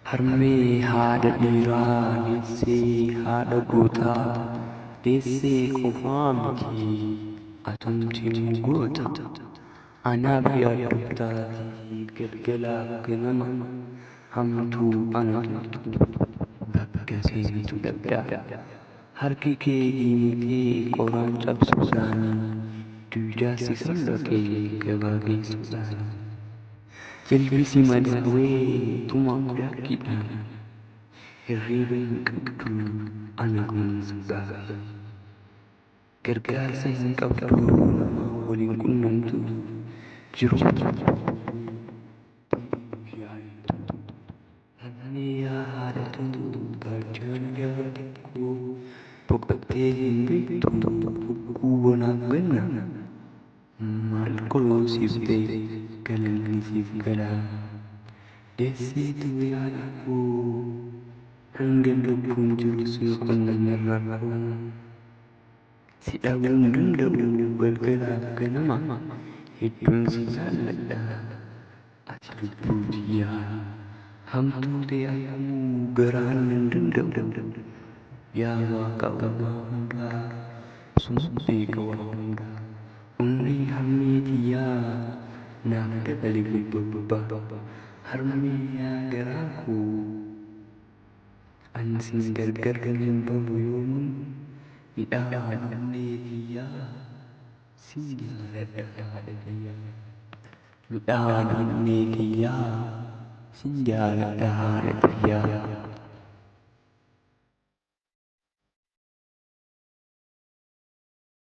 Harmee haadha dhiiraa deessee haadha gootaa deessee qofaa miti atumtiin goota anaaf yaaddoftaati galgalaaf ganama hamtuu ana turtu bakka seentu dhabdaa harki kee himitee qoraan cabsuudhaan duudaasi sallaqee gabaa geessuudhaan jilbisi madaawee tuma daakkiidhaan hirriiba hin qabdu ana kunuunsuudhaaf gargaarsa hin qabdu nama waliin qunnamtu jiruutu harmee yaa haadhatu barjaan gaafa tokko boqottee hin beektu dhukkubonaaf ganna maal qoloosiif ta'e galanni siif galaa deesseetu yaada koo hanga lubbuun jiru si qonnamurra koo si dhabuun danda'u galgalaaf ganama hedduun si jaalladha ati lubbuu tiyyaa hamtuu ta'e arguu garaan hin danda'u yaa waaqa uumaa hundaa suma beeka waa hundaa umrii harmee tiyyaa naaf dabali gubbaa harmee yaa garaa koo ani sin gargar hin bahu yoomuu midhaa harmee tiyyaa sin jaalladha haadha tiyyaa midhaan harmee tiyyaa sin jaalladha haadha tiyyaa.